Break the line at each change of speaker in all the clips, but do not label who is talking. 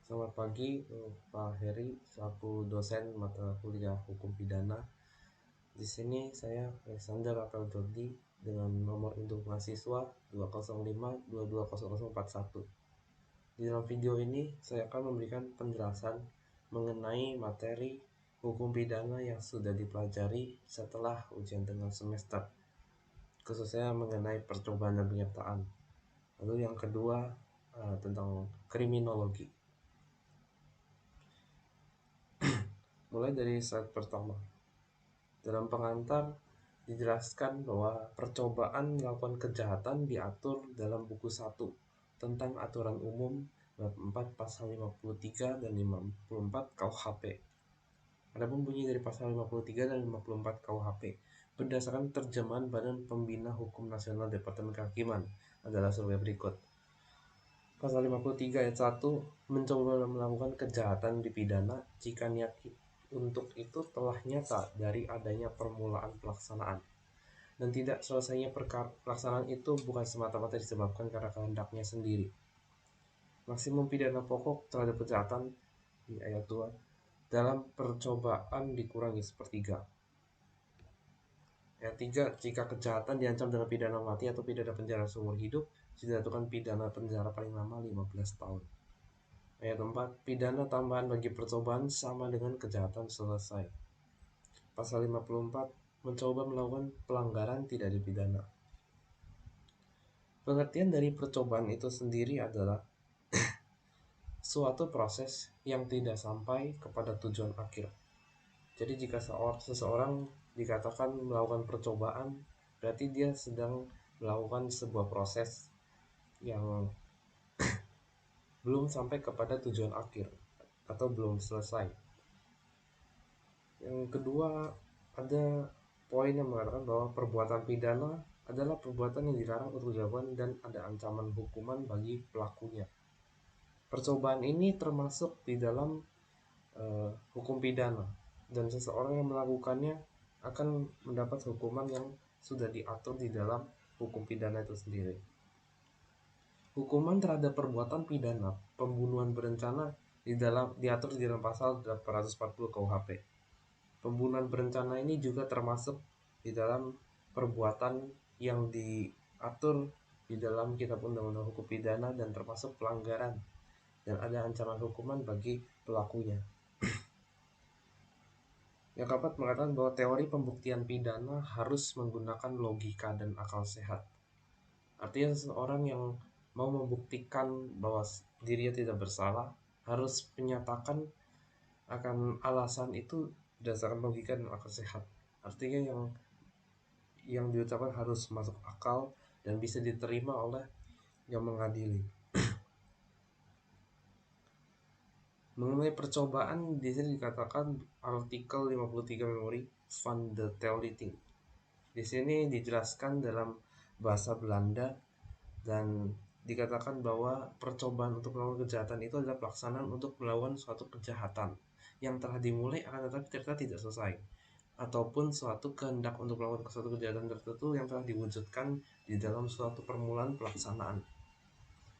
Selamat pagi, Pak Heri, selaku dosen mata kuliah hukum pidana. Di sini saya Alexander Jordi dengan nomor induk mahasiswa 205220041. Di dalam video ini saya akan memberikan penjelasan mengenai materi hukum pidana yang sudah dipelajari setelah ujian tengah semester, khususnya mengenai percobaan dan penyertaan. Lalu yang kedua tentang kriminologi. Mulai dari slide pertama. Dalam pengantar dijelaskan bahwa percobaan melakukan kejahatan diatur dalam buku 1 tentang aturan umum bab 4 pasal 53 dan 54 KUHP. Adapun bunyi dari pasal 53 dan 54 KUHP berdasarkan terjemahan Badan Pembina Hukum Nasional Departemen Kehakiman adalah sebagai berikut. Pasal 53 ayat 1 mencoba melakukan kejahatan dipidana jika niat untuk itu telah nyata dari adanya permulaan pelaksanaan, dan tidak selesainya pelaksanaan itu bukan semata-mata disebabkan karena kehendaknya sendiri. Maksimum pidana pokok terhadap kejahatan di ayat 2 dalam percobaan dikurangi sepertiga. Ayat 3, jika kejahatan diancam dengan pidana mati atau pidana penjara seumur hidup, dijatuhkan pidana penjara paling lama 15 tahun. Ayat 4, pidana tambahan bagi percobaan sama dengan kejahatan selesai. Pasal 54, mencoba melakukan pelanggaran tidak dipidana. Pengertian dari percobaan itu sendiri adalah suatu proses yang tidak sampai kepada tujuan akhir. Jadi jika seseorang dikatakan melakukan percobaan, berarti dia sedang melakukan sebuah proses yang belum sampai kepada tujuan akhir atau belum selesai. Yang kedua, ada poin yang mengatakan bahwa perbuatan pidana adalah perbuatan yang dilarang untuk dilakukan dan ada ancaman hukuman bagi pelakunya. Percobaan ini termasuk di dalam hukum pidana, dan seseorang yang melakukannya akan mendapat hukuman yang sudah diatur di dalam hukum pidana itu sendiri. Hukuman terhadap perbuatan pidana pembunuhan berencana diatur di dalam pasal 840 KUHP. Pembunuhan berencana ini juga termasuk di dalam perbuatan yang diatur di dalam Kitab Undang-Undang Hukum Pidana dan termasuk pelanggaran, dan ada ancaman hukuman bagi pelakunya. Yang keempat mengatakan bahwa teori pembuktian pidana harus menggunakan logika dan akal sehat. Artinya seseorang yang mau membuktikan bahwa dirinya tidak bersalah harus menyatakan akan alasan itu berdasarkan logika dan akal sehat. Artinya yang diucapkan harus masuk akal dan bisa diterima oleh yang mengadili. Mengenai percobaan, di sini dikatakan artikel 53 memori fundamentality. Di sini dijelaskan dalam bahasa Belanda dan dikatakan bahwa percobaan untuk melakukan kejahatan itu adalah pelaksanaan untuk melakukan suatu kejahatan yang telah dimulai akan tetapi ternyata tidak selesai, ataupun suatu kehendak untuk melakukan suatu kejahatan tertentu yang telah diwujudkan di dalam suatu permulaan pelaksanaan.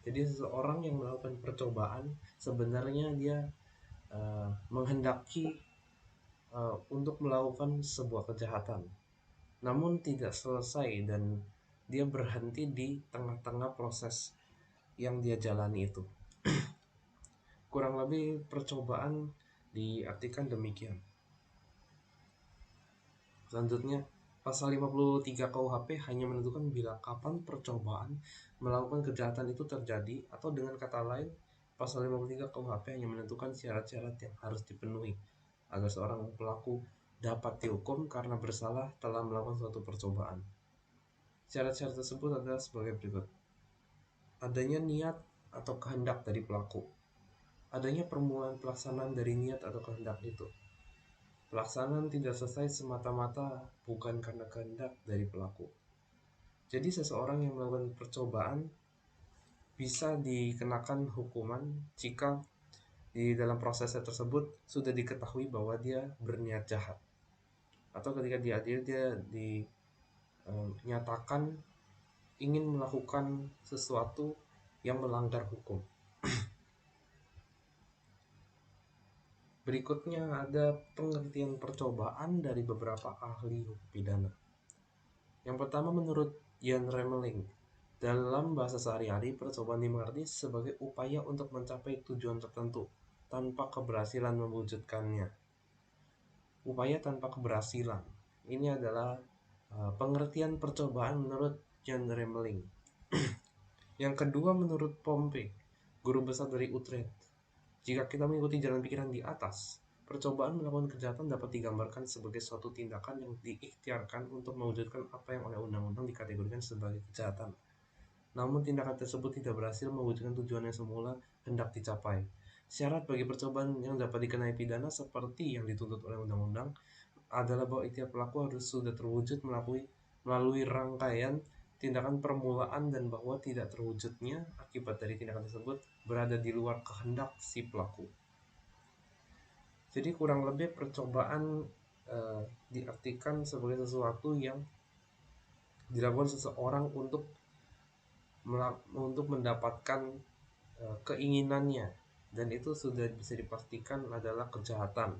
Jadi seseorang yang melakukan percobaan sebenarnya dia menghendaki untuk melakukan sebuah kejahatan, namun tidak selesai dan dia berhenti di tengah-tengah proses yang dia jalani itu. Kurang lebih percobaan diartikan demikian. Selanjutnya, pasal 53 KUHP hanya menentukan bila kapan percobaan melakukan kejahatan itu terjadi, atau dengan kata lain, pasal 53 KUHP hanya menentukan syarat-syarat yang harus dipenuhi agar seorang pelaku dapat dihukum karena bersalah telah melakukan suatu percobaan. Syarat-syarat tersebut adalah sebagai berikut. Adanya niat atau kehendak dari pelaku. Adanya permulaan pelaksanaan dari niat atau kehendak itu. Pelaksanaan tidak selesai semata-mata bukan karena kehendak dari pelaku. Jadi seseorang yang melakukan percobaan bisa dikenakan hukuman jika di dalam prosesnya tersebut sudah diketahui bahwa dia berniat jahat, atau ketika diadili dia dinyatakan ingin melakukan sesuatu yang melanggar hukum. Berikutnya ada pengertian percobaan dari beberapa ahli hukum pidana. Yang pertama, menurut Jan Remeling, dalam bahasa sehari-hari percobaan dimengerti sebagai upaya untuk mencapai tujuan tertentu tanpa keberhasilan mewujudkannya. Upaya tanpa keberhasilan. Ini adalah pengertian percobaan menurut Jan Remeling. Yang kedua, menurut Pompe, guru besar dari Utrecht, jika kita mengikuti jalan pikiran di atas, percobaan melakukan kejahatan dapat digambarkan sebagai suatu tindakan yang diikhtiarkan untuk mewujudkan apa yang oleh undang-undang dikategorikan sebagai kejahatan. Namun tindakan tersebut tidak berhasil mewujudkan tujuan yang semula hendak dicapai. Syarat bagi percobaan yang dapat dikenai pidana seperti yang dituntut oleh undang-undang adalah bahwa ikhtiar pelaku harus sudah terwujud melalui rangkaian tindakan permulaan dan bahwa tidak terwujudnya akibat dari tindakan tersebut berada di luar kehendak si pelaku. Jadi kurang lebih percobaan diartikan sebagai sesuatu yang dilakukan seseorang untuk mendapatkan keinginannya, dan itu sudah bisa dipastikan adalah kejahatan.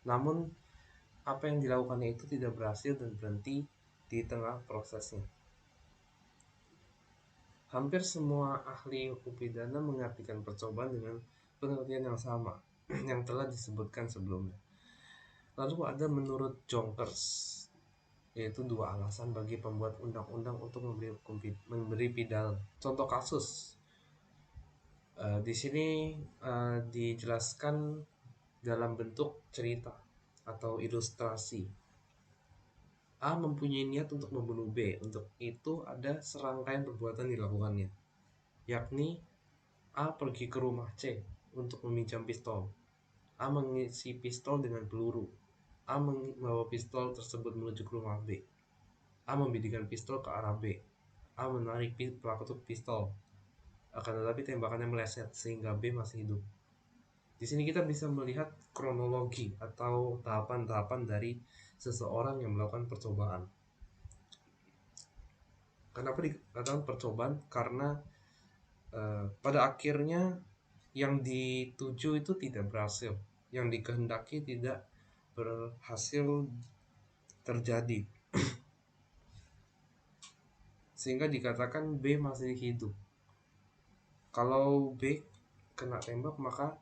Namun apa yang dilakukannya itu tidak berhasil dan berhenti di tengah prosesnya. Hampir semua ahli hukum pidana mengartikan percobaan dengan pengertian yang sama yang telah disebutkan sebelumnya. Lalu ada menurut Jonkers, yaitu 2 alasan bagi pembuat undang-undang untuk memberi pidana. Contoh kasus di sini dijelaskan dalam bentuk cerita atau ilustrasi. A mempunyai niat untuk membunuh B. Untuk itu ada serangkaian perbuatan dilakukannya, yakni A pergi ke rumah C untuk meminjam pistol. A mengisi pistol dengan peluru. A membawa pistol tersebut menuju ke rumah B. A membidikan pistol ke arah B. A menarik pelaku pistol, akan tetapi tembakannya meleset sehingga B masih hidup. Di sini kita bisa melihat kronologi atau tahapan-tahapan dari seseorang yang melakukan percobaan. Kenapa dikatakan percobaan? Karena pada akhirnya yang dituju itu tidak berhasil, yang dikehendaki tidak berhasil terjadi, sehingga dikatakan B masih hidup. Kalau B kena tembak, maka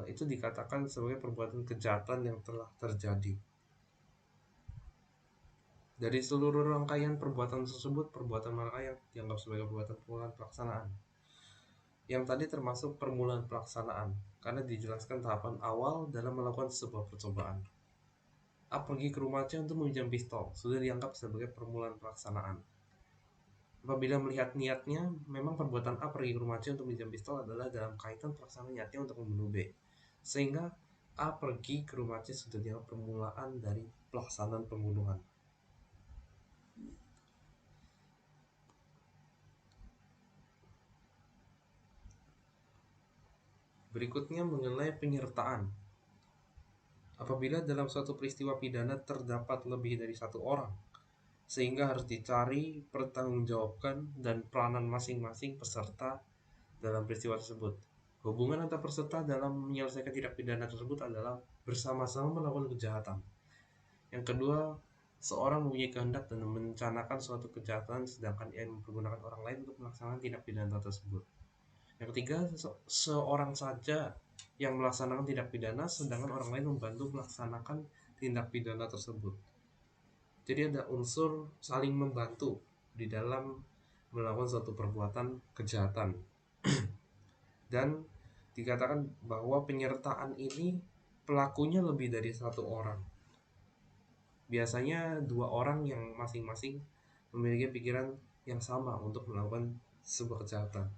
itu dikatakan sebagai perbuatan kejahatan yang telah terjadi. Dari seluruh rangkaian perbuatan tersebut, perbuatan mana yang dianggap sebagai perbuatan permulaan pelaksanaan? Yang tadi termasuk permulaan pelaksanaan, karena dijelaskan tahapan awal dalam melakukan sebuah percobaan. A pergi ke rumah C untuk meminjam pistol, sudah dianggap sebagai permulaan pelaksanaan. Apabila melihat niatnya, memang perbuatan A pergi ke rumah C untuk meminjam pistol adalah dalam kaitan pelaksanaan niatnya untuk membunuh B. Sehingga A pergi ke rumah C sudah dianggap permulaan dari pelaksanaan pembunuhan. Berikutnya mengenai penyertaan. Apabila dalam suatu peristiwa pidana terdapat lebih dari satu orang, sehingga harus dicari, pertanggungjawabkan, dan peranan masing-masing peserta dalam peristiwa tersebut. Hubungan antar peserta dalam menyelesaikan tindak pidana tersebut adalah bersama-sama melakukan kejahatan. Yang kedua, seorang mempunyai kehendak dan merencanakan suatu kejahatan, sedangkan ia mempergunakan orang lain untuk melaksanakan tindak pidana tersebut. Yang ketiga, seorang saja yang melaksanakan tindak pidana, sedangkan orang lain membantu melaksanakan tindak pidana tersebut. Jadi ada unsur saling membantu di dalam melakukan suatu perbuatan kejahatan. Dan dikatakan bahwa penyertaan ini pelakunya lebih dari satu orang. Biasanya 2 orang yang masing-masing memiliki pikiran yang sama untuk melakukan sebuah kejahatan.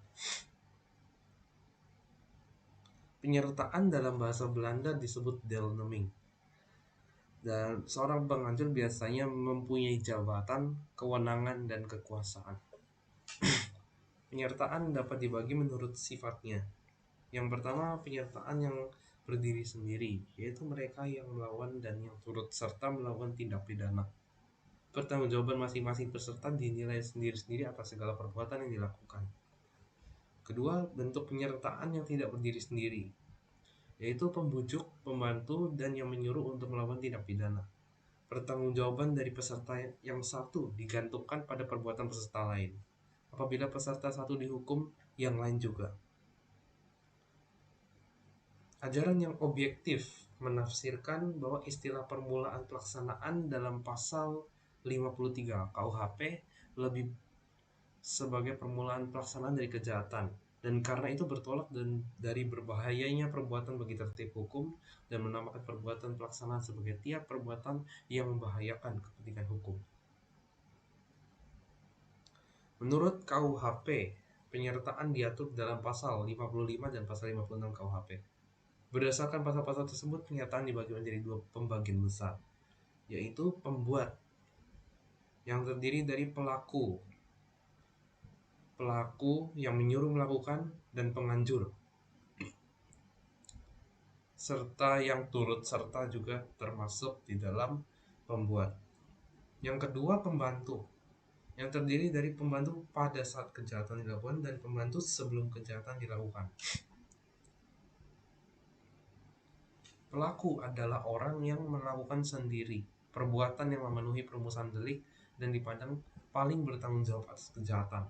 Penyertaan dalam bahasa Belanda disebut deelneming. Dan seorang penganjur biasanya mempunyai jabatan, kewenangan, dan kekuasaan. Penyertaan dapat dibagi menurut sifatnya. Yang pertama, penyertaan yang berdiri sendiri, yaitu mereka yang melawan dan yang turut serta melakukan tindak pidana. Pertanggungjawaban masing-masing peserta dinilai sendiri-sendiri atas segala perbuatan yang dilakukan. Kedua, bentuk penyertaan yang tidak berdiri sendiri. yaitu pembujuk, pembantu, dan yang menyuruh untuk melakukan tindak pidana. Pertanggungjawaban dari peserta yang satu digantungkan pada perbuatan peserta lain. Apabila peserta satu dihukum, yang lain juga. Ajaran yang objektif menafsirkan bahwa istilah permulaan pelaksanaan dalam pasal 53 KUHP lebih sebagai permulaan pelaksanaan dari kejahatan, dan karena itu bertolak dari berbahayanya perbuatan bagi tertib hukum dan menamakan perbuatan pelaksanaan sebagai tiap perbuatan yang membahayakan kepentingan hukum. Menurut KUHP, penyertaan diatur dalam pasal 55 dan pasal 56 KUHP. Berdasarkan pasal-pasal tersebut, penyertaan dibagi menjadi dua pembagian besar, yaitu pembuat, yang terdiri dari pelaku yang menyuruh melakukan, dan penganjur, serta yang turut serta juga termasuk di dalam pembuat. Yang kedua, pembantu, yang terdiri dari pembantu pada saat kejahatan dilakukan dan pembantu sebelum kejahatan dilakukan. Pelaku adalah orang yang melakukan sendiri perbuatan yang memenuhi perumusan delik dan dipandang paling bertanggung jawab atas kejahatan.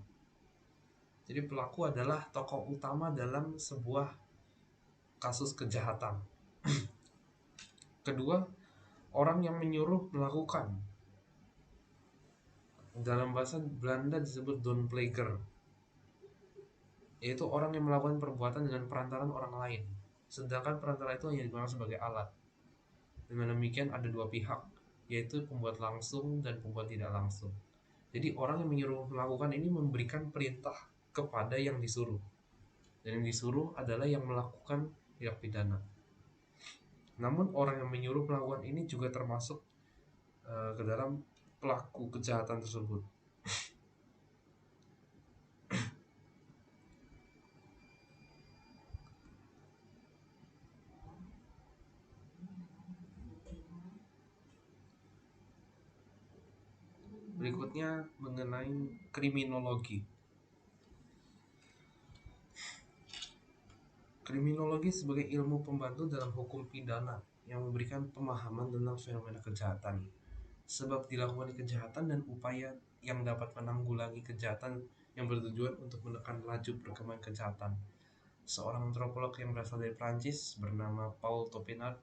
Jadi pelaku adalah tokoh utama dalam sebuah kasus kejahatan. Kedua, orang yang menyuruh melakukan. Dalam bahasa Belanda disebut downplager, yaitu orang yang melakukan perbuatan dengan perantaran orang lain, sedangkan perantara itu hanya digunakan sebagai alat. Dengan demikian ada dua pihak, yaitu pembuat langsung dan pembuat tidak langsung. Jadi orang yang menyuruh melakukan ini memberikan perintah kepada yang disuruh, dan yang disuruh adalah yang melakukan tindak pidana. Namun orang yang menyuruh melakukan ini juga termasuk ke dalam pelaku kejahatan tersebut. Berikutnya mengenai kriminologi. Kriminologi sebagai ilmu pembantu dalam hukum pidana yang memberikan pemahaman tentang fenomena kejahatan, sebab dilakukan kejahatan dan upaya yang dapat menanggulangi kejahatan yang bertujuan untuk menekan laju perkembangan kejahatan. Seorang antropolog yang berasal dari Prancis bernama Paul Topinard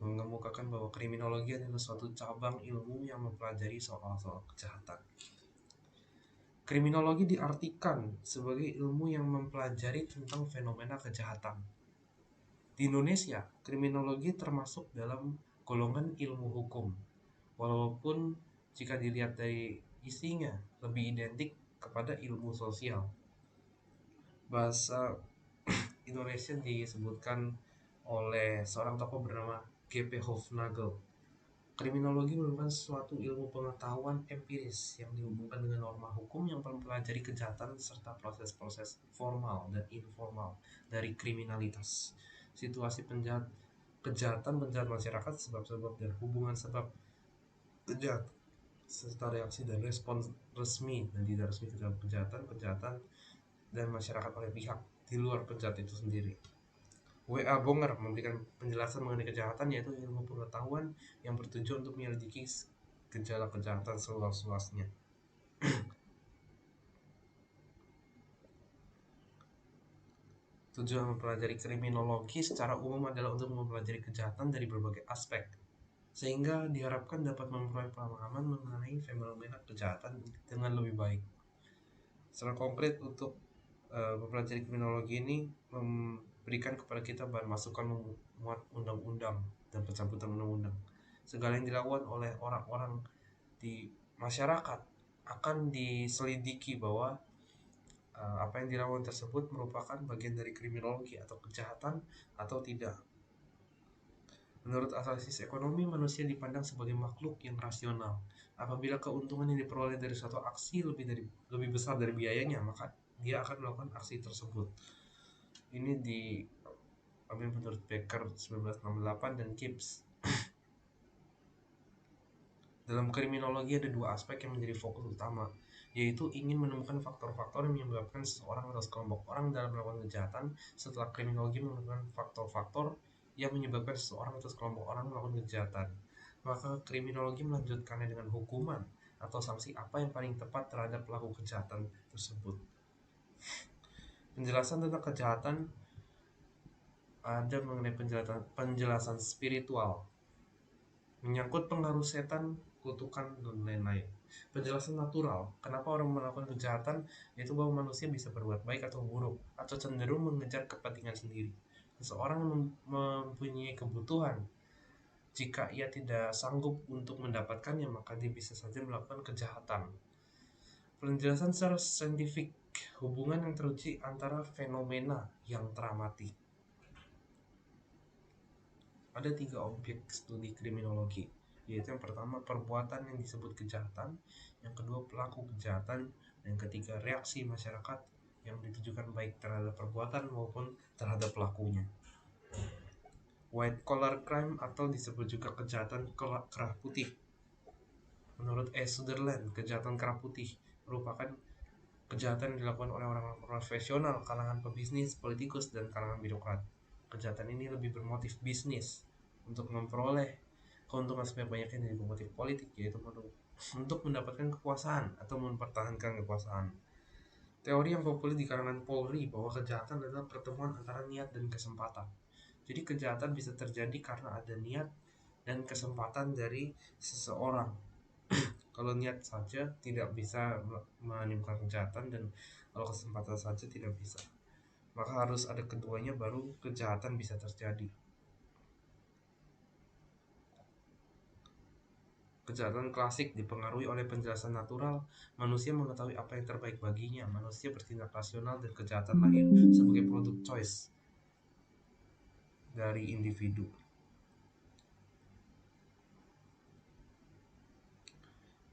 mengemukakan bahwa kriminologi adalah suatu cabang ilmu yang mempelajari soal-soal kejahatan. Kriminologi diartikan sebagai ilmu yang mempelajari tentang fenomena kejahatan. Di Indonesia, kriminologi termasuk dalam golongan ilmu hukum, walaupun jika dilihat dari isinya lebih identik kepada ilmu sosial. Bahasa Indonesia disebutkan oleh seorang tokoh bernama G.P. Hufnagel. Kriminologi merupakan suatu ilmu pengetahuan empiris yang dihubungkan dengan norma hukum yang mempelajari kejahatan serta proses-proses formal dan informal dari kriminalitas, situasi kejahatan masyarakat, sebab-sebab dan hubungan sebab kejahatan, serta reaksi dan respons resmi dan tidak resmi terhadap kejahatan dan masyarakat oleh pihak di luar penjahat itu sendiri. W.A. Bonger memberikan penjelasan mengenai kejahatan, yaitu ilmu pengetahuan yang bertujuan untuk menyelidiki gejala kejahatan seluas-luasnya. Tujuan mempelajari kriminologi secara umum adalah untuk mempelajari kejahatan dari berbagai aspek, sehingga diharapkan dapat memperoleh pemahaman mengenai fenomena kejahatan dengan lebih baik. Secara konkret, untuk mempelajari kriminologi ini memberikan kepada kita bahan masukan memuat undang-undang dan pencabutan undang-undang. Segala yang dilakukan oleh orang-orang di masyarakat akan diselidiki bahwa apa yang dilakukan tersebut merupakan bagian dari kriminologi atau kejahatan atau tidak. Menurut analisis ekonomi, manusia dipandang sebagai makhluk yang rasional. Apabila keuntungan yang diperoleh dari suatu aksi lebih besar dari biayanya, maka dia akan melakukan aksi tersebut. Ini diambil menurut Becker 1968 dan Gibbs. Dalam kriminologi ada dua aspek yang menjadi fokus utama, yaitu ingin menemukan faktor-faktor yang menyebabkan seseorang atau sekelompok orang dalam melakukan kejahatan. Setelah kriminologi menemukan faktor-faktor yang menyebabkan seseorang atau sekelompok orang melakukan kejahatan, maka kriminologi melanjutkannya dengan hukuman atau sanksi apa yang paling tepat terhadap pelaku kejahatan tersebut. Penjelasan tentang kejahatan ada mengenai penjelasan spiritual, menyangkut pengaruh setan, kutukan, dan lain-lain. Penjelasan natural, kenapa orang melakukan kejahatan, yaitu bahwa manusia bisa berbuat baik atau buruk, atau cenderung mengejar kepentingan sendiri. Seseorang mempunyai kebutuhan. Jika ia tidak sanggup untuk mendapatkannya, maka dia bisa saja melakukan kejahatan. Penjelasan secara saintifik, hubungan yang teruji antara fenomena yang teramati. Ada 3 objek studi kriminologi, yaitu yang pertama perbuatan yang disebut kejahatan, yang kedua pelaku kejahatan, dan yang ketiga reaksi masyarakat yang ditujukan baik terhadap perbuatan maupun terhadap pelakunya. White collar crime atau disebut juga kejahatan kerah putih. Menurut E. Sutherland, kejahatan kerah putih merupakan kejahatan yang dilakukan oleh orang profesional, kalangan pebisnis, politikus, dan kalangan birokrat. Kejahatan ini lebih bermotif bisnis untuk memperoleh keuntungan sebanyak-banyaknya dari motif politik, yaitu untuk mendapatkan kekuasaan atau mempertahankan kekuasaan. Teori yang populer di kalangan Polri bahwa kejahatan adalah pertemuan antara niat dan kesempatan. Jadi kejahatan bisa terjadi karena ada niat dan kesempatan dari seseorang. Kalau niat saja tidak bisa menimbulkan kejahatan, dan kalau kesempatan saja tidak bisa. Maka harus ada keduanya baru kejahatan bisa terjadi. Kejahatan klasik dipengaruhi oleh penjelasan natural. Manusia mengetahui apa yang terbaik baginya. Manusia bertindak rasional dan kejahatan lahir sebagai produk choice dari individu.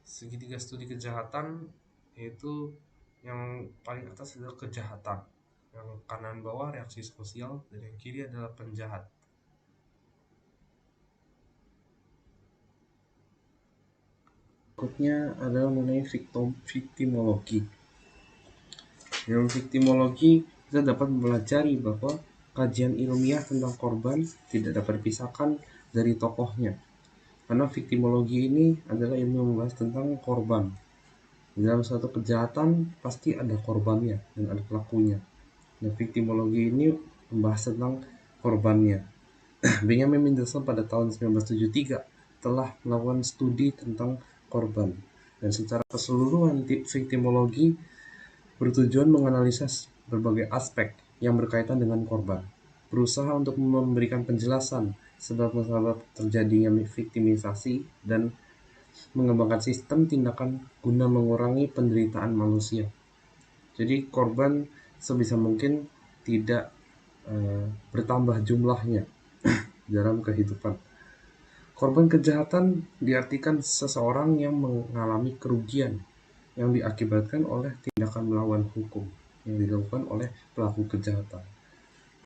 Segitiga studi kejahatan, yaitu yang paling atas adalah kejahatan, yang kanan bawah reaksi sosial, dan yang kiri adalah penjahat. Berikutnya adalah mengenai victimologi. Dalam victimologi, kita dapat mempelajari bahwa kajian ilmiah tentang korban tidak dapat dipisahkan dari tokohnya. Karena victimologi ini adalah ilmu yang membahas tentang korban. Dalam suatu kejahatan pasti ada korbannya dan ada pelakunya. Nah, victimologi ini membahas tentang korbannya. Benjamin Mendelsohn pada tahun 1973 telah melakukan studi tentang korban. Dan secara keseluruhan, victimologi bertujuan menganalisa berbagai aspek yang berkaitan dengan korban, berusaha untuk memberikan penjelasan sebab-sebab terjadinya viktimisasi, dan mengembangkan sistem tindakan guna mengurangi penderitaan manusia. Jadi korban sebisa mungkin tidak bertambah jumlahnya dalam kehidupan. Korban kejahatan diartikan seseorang yang mengalami kerugian yang diakibatkan oleh tindakan melawan hukum yang dilakukan oleh pelaku kejahatan.